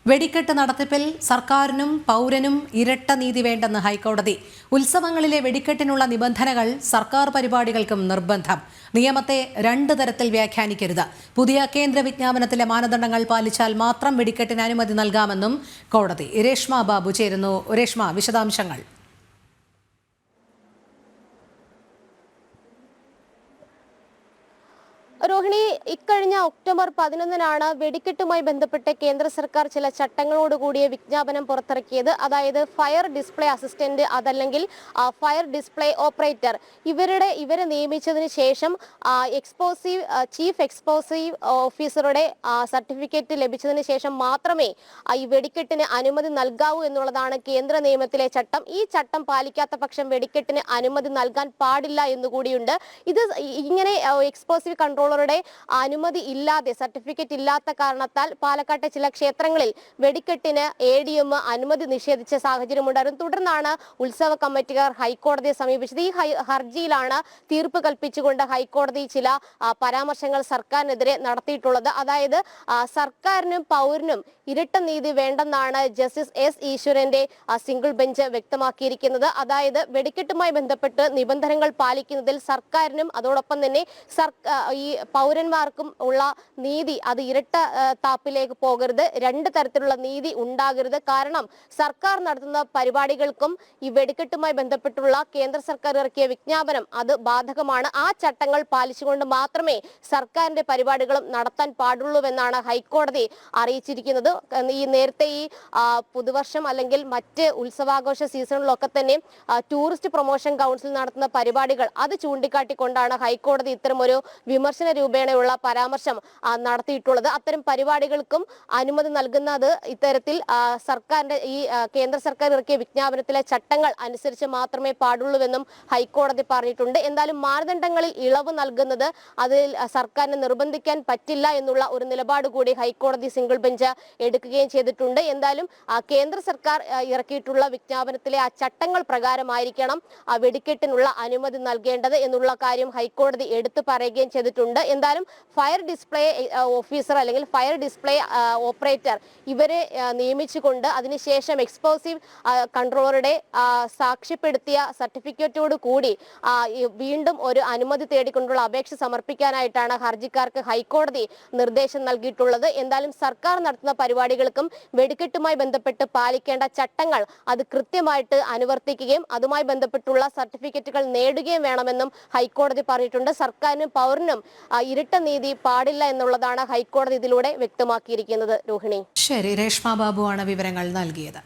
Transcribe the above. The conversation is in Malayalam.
വെടിക്കെട്ട് നടത്തിപ്പിൽ സർക്കാരിനും പൗരനും ഇരട്ട നീതി വേണ്ടെന്ന് ഹൈക്കോടതി. ഉത്സവങ്ങളിലെ വെടിക്കെട്ടിനുള്ള നിബന്ധനകൾ സർക്കാർ പരിപാടികൾക്കും നിർബന്ധം. നിയമത്തെ രണ്ട് തരത്തിൽ വ്യാഖ്യാനിക്കരുത്. പുതിയ കേന്ദ്ര വിജ്ഞാപനത്തിലെ മാനദണ്ഡങ്ങൾ പാലിച്ചാൽ മാത്രം വെടിക്കെട്ടിന് അനുമതി നൽകാമെന്നും കോടതി. രേഷ്മ ബാബു ചേരുന്നു. രേഷ്മ, വിശദാംശങ്ങൾ. രോഹിണി, ഇക്കഴിഞ്ഞ ഒക്ടോബർ 11-നാണ് വെടിക്കെട്ടുമായി ബന്ധപ്പെട്ട് കേന്ദ്ര സർക്കാർ ചില ചട്ടങ്ങളോടുകൂടിയ വിജ്ഞാപനം പുറത്തിറക്കിയത്. അതായത് ഫയർ ഡിസ്പ്ലേ അസിസ്റ്റന്റ്, അതല്ലെങ്കിൽ ഫയർ ഡിസ്പ്ലേ ഓപ്പറേറ്റർ, ഇവരെ നിയമിച്ചതിന് ശേഷം ചീഫ് എക്സ്പ്ലോസീവ് ഓഫീസറുടെ സർട്ടിഫിക്കറ്റ് ലഭിച്ചതിന് ശേഷം മാത്രമേ ഈ വെടിക്കെട്ടിന് അനുമതി നൽകാവൂ എന്നുള്ളതാണ് കേന്ദ്ര നിയമത്തിലെ ചട്ടം. ഈ ചട്ടം പാലിക്കാത്ത പക്ഷം വെടിക്കെട്ടിന് അനുമതി നൽകാൻ പാടില്ല എന്നുകൂടിയുണ്ട്. ഇത് ഇങ്ങനെ എക്സ്പ്ലോസീവ് കൺട്രോളറുടെ അനുമതി ഇല്ലാതെ, സർട്ടിഫിക്കറ്റ് ഇല്ലാത്ത കാരണത്താൽ പാലക്കാട്ടെ ചില ക്ഷേത്രങ്ങളിൽ വെടിക്കെട്ടിന് ADM അനുമതി നിഷേധിച്ച സാഹചര്യമുണ്ടായിരുന്നു. തുടർന്നാണ് ഉത്സവ കമ്മിറ്റിക്കാർ ഹൈക്കോടതിയെ സമീപിച്ചത്. ഈ ഹർജിയിലാണ് തീർപ്പ് കൽപ്പിച്ചുകൊണ്ട് ഹൈക്കോടതി ചില പരാമർശങ്ങൾ സർക്കാരിനെതിരെ നടത്തിയിട്ടുള്ളത്. അതായത് സർക്കാരിനും പൗരനും ഇരട്ട നീതി വേണ്ടെന്നാണ് ജസ്റ്റിസ് S. ഈശ്വരന്റെ സിംഗിൾ ബെഞ്ച് വ്യക്തമാക്കിയിരിക്കുന്നത്. അതായത് വെടിക്കെട്ടുമായി ബന്ധപ്പെട്ട് നിബന്ധനകൾ പാലിക്കുന്നതിൽ സർക്കാരിനും അതോടൊപ്പം തന്നെ ഈ പൗരന്മാർക്കും ഉള്ള നീതി അത് ഇരട്ട താപ്പിലേക്ക് പോകരുത്. രണ്ട് തരത്തിലുള്ള നീതി ഉണ്ടാകരുത്. കാരണം സർക്കാർ നടത്തുന്ന പരിപാടികൾക്കും ഈ വെടിക്കെട്ടുമായി ബന്ധപ്പെട്ടുള്ള കേന്ദ്ര സർക്കാർ ഇറക്കിയ വിജ്ഞാപനം അത് ബാധകമാണ്. ആ ചട്ടങ്ങൾ പാലിച്ചുകൊണ്ട് മാത്രമേ സർക്കാരിന്റെ പരിപാടികളും നടത്താൻ പാടുള്ളൂവെന്നാണ് ഹൈക്കോടതി അറിയിച്ചിരിക്കുന്നത്. ഈ നേരത്തെ ഈ പുതുവർഷം അല്ലെങ്കിൽ മറ്റ് ഉത്സവാഘോഷ സീസണിലൊക്കെ തന്നെ ടൂറിസ്റ്റ് പ്രൊമോഷൻ കൗൺസിൽ നടത്തുന്ന പരിപാടികൾ അത് ചൂണ്ടിക്കാട്ടിക്കൊണ്ടാണ് ഹൈക്കോടതി ഇത്തരമൊരു വിമർശന രൂപേണയുള്ള പരാമർശം നടത്തിയിട്ടുള്ളത്. അത്തരം പരിപാടികൾക്കും അനുമതി നൽകുന്നത് ഇത്തരത്തിൽ സർക്കാരിന്റെ ഈ കേന്ദ്ര സർക്കാർ ഇറക്കിയ വിജ്ഞാപനത്തിലെ ചട്ടങ്ങൾ അനുസരിച്ച് മാത്രമേ പാടുള്ളൂവെന്നും ഹൈക്കോടതി പറഞ്ഞിട്ടുണ്ട്. എന്തായാലും മാനദണ്ഡങ്ങളിൽ ഇളവ് നൽകുന്നത് അതിൽ സർക്കാരിനെ നിർബന്ധിക്കാൻ പറ്റില്ല എന്നുള്ള ഒരു നിലപാട് കൂടി ഹൈക്കോടതി സിംഗിൾ ബെഞ്ച് എടുക്കുകയും ചെയ്തിട്ടുണ്ട്. എന്തായാലും കേന്ദ്ര സർക്കാർ ഇറക്കിയിട്ടുള്ള വിജ്ഞാപനത്തിലെ ആ ചട്ടങ്ങൾ പ്രകാരമായിരിക്കണം വെടിക്കെട്ടിനുള്ള അനുമതി നൽകേണ്ടത് എന്നുള്ള കാര്യം ഹൈക്കോടതി എടുത്തു പറയുകയും ചെയ്തിട്ടുണ്ട്. എന്തായാലും ഫയർ ഡിസ്പ്ലേ ഓഫീസർ അല്ലെങ്കിൽ ഫയർ ഡിസ്പ്ലേ ഓപ്പറേറ്റർ ഇവരെ നിയമിച്ചുകൊണ്ട് അതിനുശേഷം എക്സ്പ്ലോസീവ് കൺട്രോളറുടെ സാക്ഷ്യപ്പെടുത്തിയ സർട്ടിഫിക്കറ്റോട് കൂടി വീണ്ടും ഒരു അനുമതി തേടിക്കൊണ്ടുള്ള അപേക്ഷ സമർപ്പിക്കാനായിട്ടാണ് ഹർജിക്കാർക്ക് ഹൈക്കോടതി നിർദ്ദേശം നൽകിയിട്ടുള്ളത്. എന്തായാലും സർക്കാർ നടത്തുന്ന പരിപാടികൾക്കും വെടിക്കെട്ടുമായി ബന്ധപ്പെട്ട് പാലിക്കേണ്ട ചട്ടങ്ങൾ അത് കൃത്യമായിട്ട് അനുവർത്തിക്കുകയും അതുമായി ബന്ധപ്പെട്ടുള്ള സർട്ടിഫിക്കറ്റുകൾ നേടുകയും വേണമെന്നും ഹൈക്കോടതി പറഞ്ഞിട്ടുണ്ട്. സർക്കാരിനും പൗരനും ഇരട്ട നീതി പാടില്ല എന്നുള്ളതാണ് ഹൈക്കോടതി ഇതിലൂടെ വ്യക്തമാക്കിയിരിക്കുന്നത്. രോഹിണി. ശരി, രേഷ്മ ബാബുവാണ് വിവരങ്ങൾ നൽകിയത്.